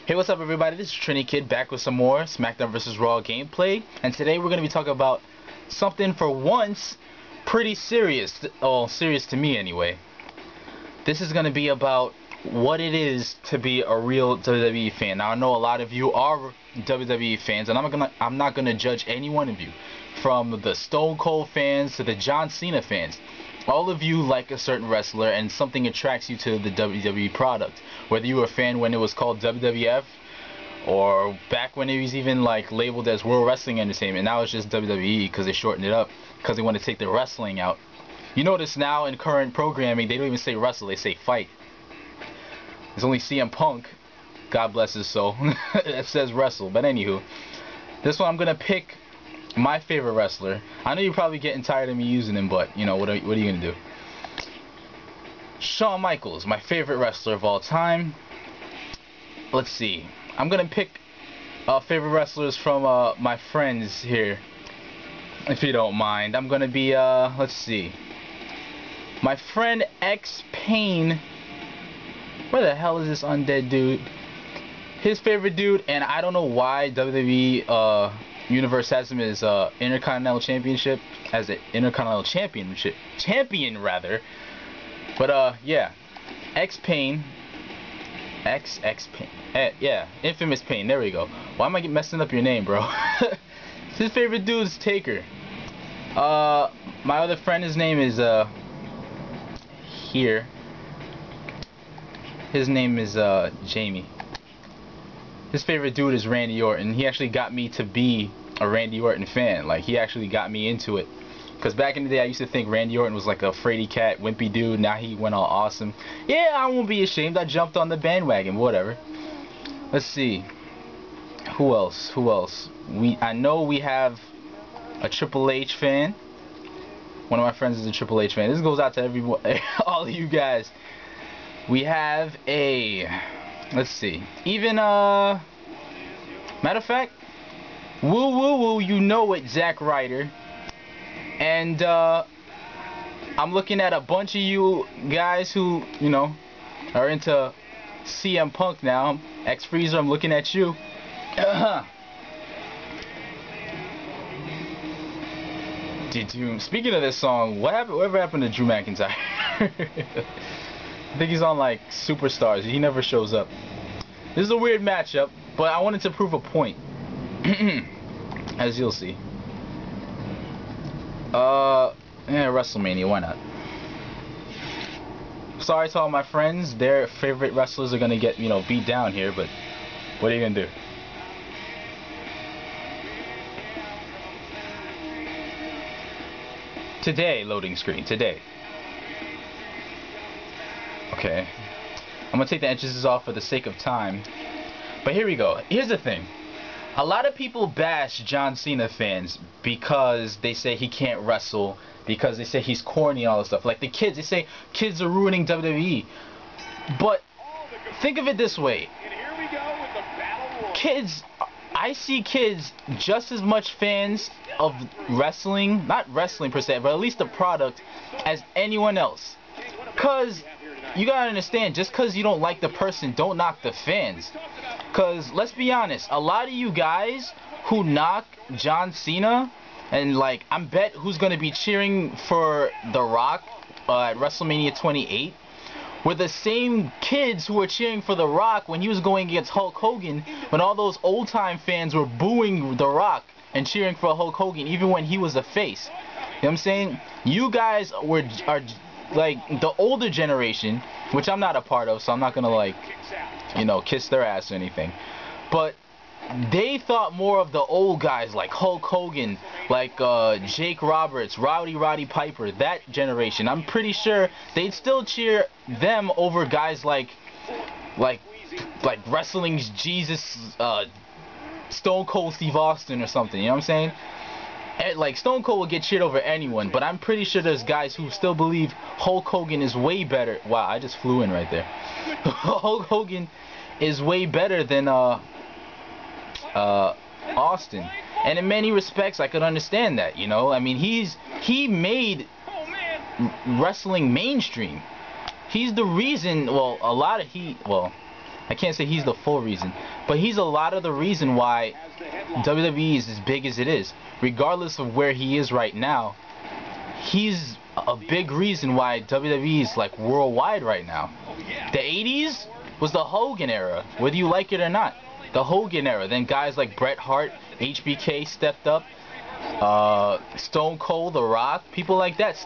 Hey, what's up everybody, this is Trini Kid back with some more Smackdown vs. Raw gameplay, and today we're going to be talking about something for once pretty serious, serious to me anyway. This is going to be about what it is to be a real WWE fan. Now I know a lot of you are WWE fans, and I'm not going to judge any one of you, from the Stone Cold fans to the John Cena fans. All of you like a certain wrestler and something attracts you to the WWE product. Whether you were a fan when it was called WWF or back when it was even like labeled as World Wrestling Entertainment. Now it's just WWE because they shortened it up because they want to take the wrestling out. You notice now in current programming they don't even say wrestle, they say fight. There's only CM Punk, God bless his soul, that says wrestle. But anywho, this one I'm going to pick my favorite wrestler. I know you're probably getting tired of me using him, but you know, what are you gonna do? Shawn Michaels, my favorite wrestler of all time. Let's see. I'm gonna pick favorite wrestlers from my friends here, if you don't mind. I'm gonna be let's see. My friend X Pain. Where the hell is this undead dude? His favorite dude, and I don't know why WWE Universe has him as Intercontinental Championship, as an Intercontinental Champion rather. But yeah, X Pain, X Pain, yeah, Infamous Pain. There we go. Why am I messing up your name, bro? His favorite dude is Taker. My other friend, his name is here. His name is Jamie. His favorite dude is Randy Orton. He actually got me to be a Randy Orton fan. Like, he actually got me into it. Because back in the day, I used to think Randy Orton was like a fraidy cat, wimpy dude. Now he went all awesome. Yeah, I won't be ashamed. I jumped on the bandwagon. Whatever. Let's see. Who else? Who else? I know we have a Triple H fan. One of my friends is a Triple H fan. This goes out to everyone, all of you guys. We have a... Let's see. Even, matter of fact, woo, you know it, Zack Ryder. And, I'm looking at a bunch of you guys who, you know, are into CM Punk now. X-Freezer, I'm looking at you. Speaking of this song, whatever happened to Drew McIntyre? I think he's on like Superstars. He never shows up. This is a weird matchup, but I wanted to prove a point. As you'll see. Yeah, WrestleMania, why not? Sorry to all my friends, their favorite wrestlers are gonna get, you know, beat down here, but what are you gonna do? Today, loading screen, today. Okay, I'm gonna take the entrances off for the sake of time. But here we go. Here's the thing. A lot of people bash John Cena fans because they say he can't wrestle, because they say he's corny and all this stuff. Like the kids, they say kids are ruining WWE. But think of it this way. Kids, I see kids just as much fans of wrestling, not wrestling per se, but at least the product, as anyone else. Cause you gotta understand, just cause you don't like the person, don't knock the fans. Cause let's be honest, a lot of you guys who knock John Cena, and like, I bet who's gonna be cheering for The Rock at WrestleMania 28, were the same kids who were cheering for The Rock when he was going against Hulk Hogan, when all those old time fans were booing The Rock and cheering for Hulk Hogan even when he was a face. You know what I'm saying? You guys are like the older generation, which I'm not a part of, so I'm not gonna like, you know, kiss their ass or anything, but they thought more of the old guys like Hulk Hogan, like Jake Roberts, Roddy Piper, that generation. I'm pretty sure they'd still cheer them over guys like wrestling's Jesus, Stone Cold Steve Austin or something, you know what I'm saying? Like, Stone Cold will get cheered over anyone, but I'm pretty sure there's guys who still believe Hulk Hogan is way better. Wow, I just flew in right there. Hulk Hogan is way better than Austin. And in many respects, I could understand that, you know? I mean, he made wrestling mainstream. He's the reason, well, I can't say he's the full reason, but he's a lot of the reason why WWE is as big as it is. Regardless of where he is right now, he's a big reason why WWE is like worldwide right now. The 80s was the Hogan era, whether you like it or not. The Hogan era. Then guys like Bret Hart, HBK stepped up. Stone Cold, The Rock, people like that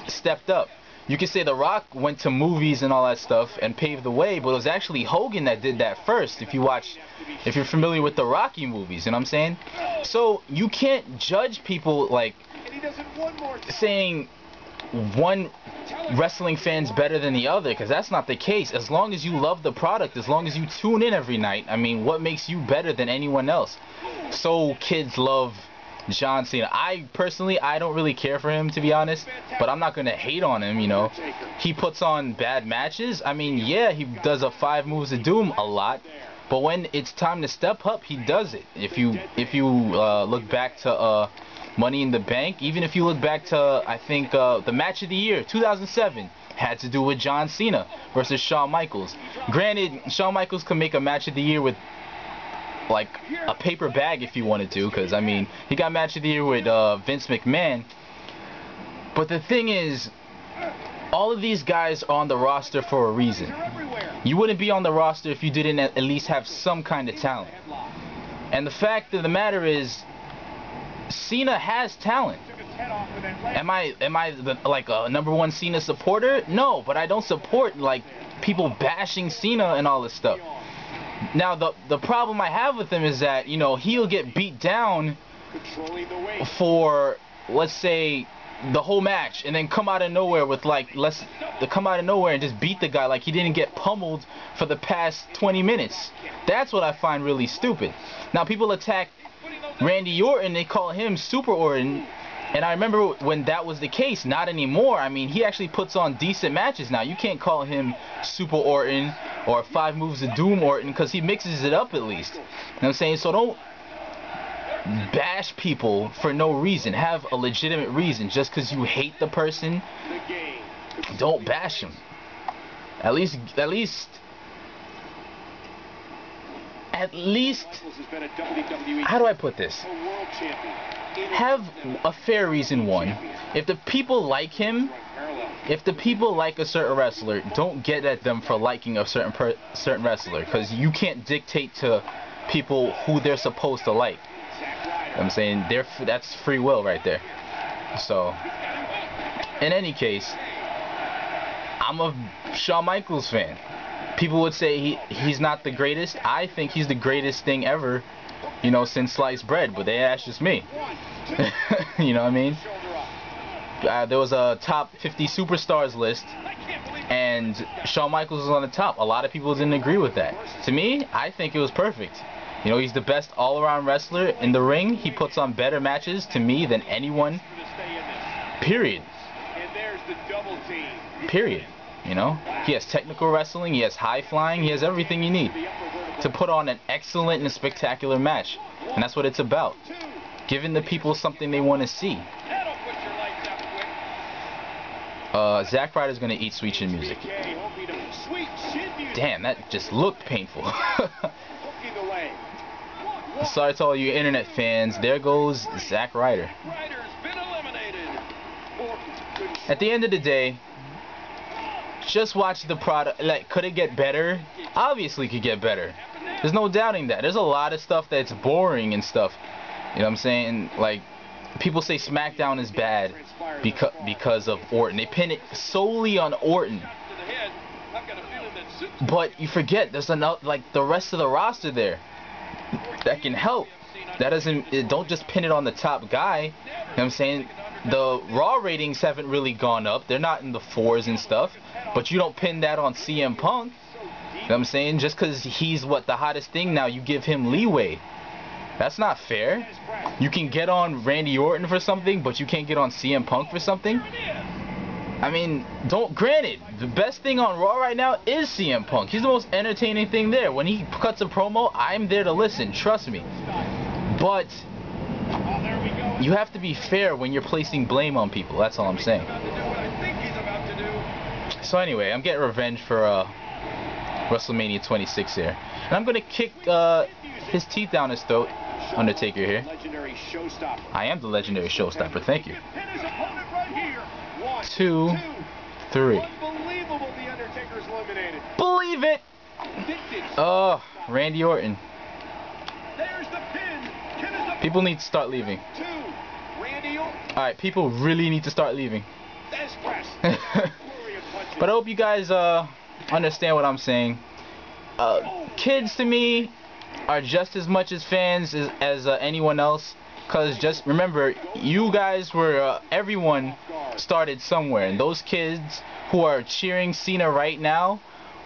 stepped up. You could say The Rock went to movies and all that stuff and paved the way, but it was actually Hogan that did that first. If you're familiar with the Rocky movies, you know what I'm saying? So you can't judge people like saying one wrestling fan's better than the other, because that's not the case. As long as you love the product, as long as you tune in every night, I mean, what makes you better than anyone else? So kids love John Cena. I personally, I don't really care for him, to be honest, but I'm not gonna hate on him, you know. He puts on bad matches. I mean, yeah, he does a 5 moves of doom a lot, but when it's time to step up, he does it. If you look back to Money in the Bank, even if you look back to, I think, the match of the year, 2007, had to do with John Cena versus Shawn Michaels. Granted, Shawn Michaels could make a match of the year with like a paper bag if he wanted to, because I mean, he got match of the year with Vince McMahon. But the thing is, all of these guys are on the roster for a reason. You wouldn't be on the roster if you didn't at least have some kind of talent. And the fact of the matter is, Cena has talent. Am I like a #1 Cena supporter? No, but I don't support like people bashing Cena and all this stuff. Now the problem I have with him is that, you know, he'll get beat down for, let's say, the whole match, and then come out of nowhere with like come out of nowhere and just beat the guy like he didn't get pummeled for the past 20 minutes. That's what I find really stupid. Now people attack Randy Orton, they call him Super Orton, and I remember when that was the case. Not anymore. I mean, he actually puts on decent matches now. You can't call him Super Orton or 5 moves of doom Orton, because he mixes it up at least. You know what I'm saying? So don't bash people for no reason. Have a legitimate reason. Just because you hate the person, don't bash him. At least how do I put this? Have a fair reason. One, if the people like him, if the people like a certain wrestler, don't get at them for liking a certain wrestler, because you can't dictate to people who they're supposed to like. You know what I'm saying, that's free will right there. So, in any case, I'm a Shawn Michaels fan. People would say he's not the greatest. I think he's the greatest thing ever, you know, since sliced bread, but that's just me. You know what I mean? There was a top 50 superstars list, and Shawn Michaels was on the top. A lot of people didn't agree with that. To me, I think it was perfect. You know, he's the best all-around wrestler in the ring. He puts on better matches to me than anyone. Period. Period. You know, he has technical wrestling, he has high flying, he has everything you need to put on an excellent and spectacular match. And that's what it's about. Giving the people something they want to see. Zack Ryder's gonna eat Sweet Chin Music. Damn, that just looked painful. Sorry to all you internet fans. There goes Zack Ryder. At the end of the day, just watch the product. Like, could it get better? Obviously, it could get better. There's no doubting that. There's a lot of stuff that's boring and stuff. You know what I'm saying? Like, people say SmackDown is bad because of Orton. They pin it solely on Orton. But you forget there's enough, like, the rest of the roster there that can help. That doesn't. Don't just pin it on the top guy. You know what I'm saying? The Raw ratings haven't really gone up. They're not in the 4s and stuff. But you don't pin that on CM Punk. You know what I'm saying? Just because he's the hottest thing now, you give him leeway. That's not fair. You can get on Randy Orton for something, but you can't get on CM Punk for something. I mean, granted, the best thing on Raw right now is CM Punk. He's the most entertaining thing there. When he cuts a promo, I'm there to listen. Trust me. But you have to be fair when you're placing blame on people. That's all I'm saying. So anyway, I'm getting revenge for WrestleMania 26 here. And I'm going to kick his teeth down his throat, Undertaker here. I am the legendary showstopper, thank you. 2, 3. Believe it! Oh, Randy Orton. People need to start leaving. Alright, people really need to start leaving. But I hope you guys understand what I'm saying. Kids to me are just as much as fans as anyone else. Because just remember, you guys were, everyone started somewhere. And those kids who are cheering Cena right now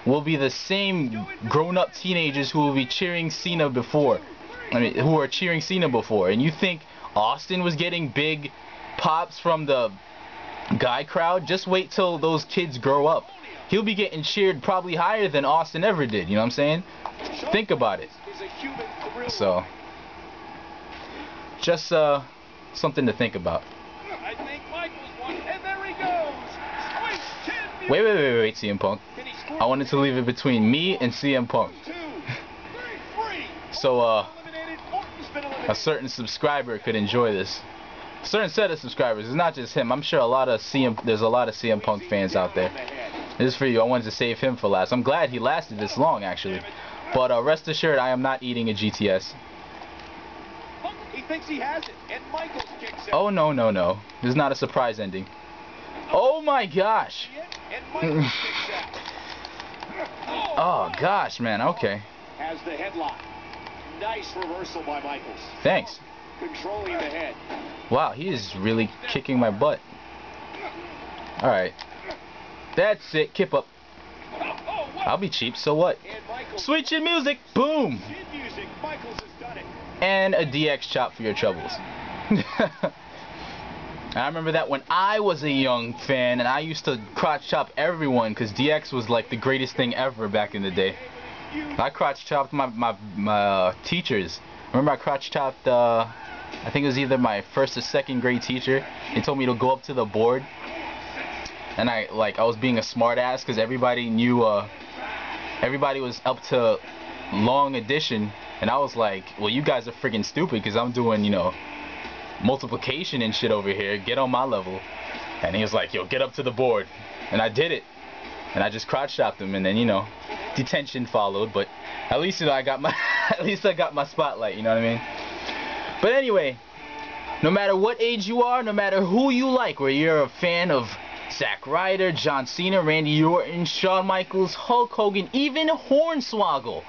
will be the same grown-up teenagers who will be cheering Cena before. I mean, who are cheering Cena before. And you think Austin was getting big pops from the guy crowd? Just wait till those kids grow up. He'll be getting cheered probably higher than Austin ever did. You know what I'm saying? Think about it. So, just something to think about. Wait, CM Punk. I wanted to leave it between me and CM Punk. So, a certain subscriber could enjoy this. A certain set of subscribers. It's not just him. I'm sure there's a lot of CM Punk fans out there. This is for you. I wanted to save him for last. I'm glad he lasted this long, actually. But rest assured, I am not eating a GTS. He thinks he has it, and Michaels kicks out. Oh, no. This is not a surprise ending. Oh, my gosh. Oh, gosh, man. Okay. Has the headlock. Nice reversal by Michaels. Thanks. Controlling the head. Wow, he is really kicking my butt. Alright. That's it. Kip up. I'll be cheap, so what? Switch in music. Boom. And a DX chop for your troubles. I remember that when I was a young fan, and I used to crotch chop everyone, because DX was like the greatest thing ever back in the day. I crotch chopped my teachers. Remember I crotch chopped, I think it was either my first or second grade teacher. He told me to go up to the board. And I was being a smart ass because everybody knew, everybody was up to long addition. And I was like, well, you guys are freaking stupid because I'm doing, you know, multiplication and shit over here. Get on my level. And he was like, yo, get up to the board. And I did it. And I just crotch chopped him. And then, you know, detention followed. But at least, you know, I got my spotlight. You know what I mean? But anyway, no matter what age you are, no matter who you like, whether you're a fan of Zack Ryder, John Cena, Randy Orton, Shawn Michaels, Hulk Hogan, even Hornswoggle.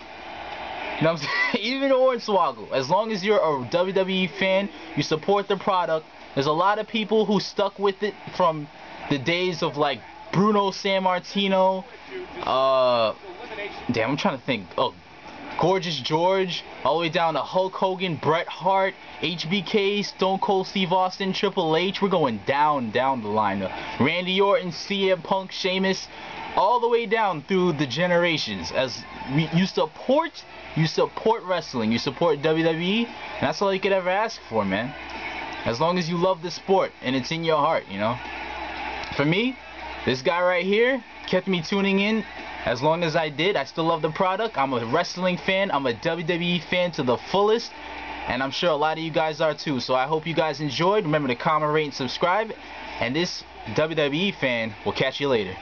You know what I'm saying? Even Hornswoggle. As long as you're a WWE fan, you support the product. There's a lot of people who stuck with it from the days of like Bruno Sammartino. Damn, I'm trying to think. Oh, Gorgeous George, all the way down to Hulk Hogan, Bret Hart, HBK, Stone Cold Steve Austin, Triple H. We're going down the line. Randy Orton, CM Punk, Sheamus, all the way down through the generations. As you support wrestling, you support WWE, and that's all you could ever ask for, man. As long as you love the sport and it's in your heart, you know. For me, this guy right here kept me tuning in. As long as I did, I still love the product. I'm a wrestling fan. I'm a WWE fan to the fullest. And I'm sure a lot of you guys are too. So I hope you guys enjoyed. Remember to comment, rate, and subscribe. And this WWE fan will catch you later.